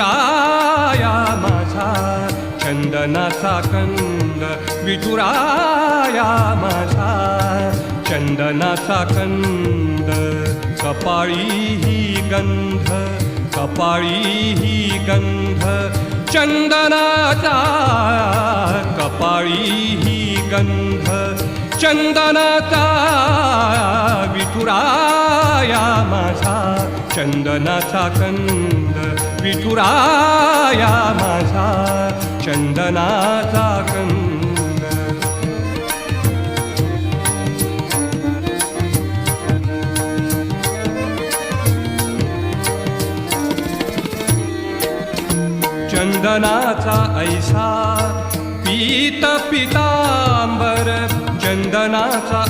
विठुराया माझा चंदनाचा कंद, विठुराया माझा चंदनाचा कंद. कपाळी ही गंध, कपाळी ही गंध चंदनाचा, कपाळी ही गंध चंदनाचा. विठुराया माझा चंदनाचा कंद, विठुराया माझा चंदनाचा कंद. चंदनाचा ऐसा पीत पितांबर, चंदनाचा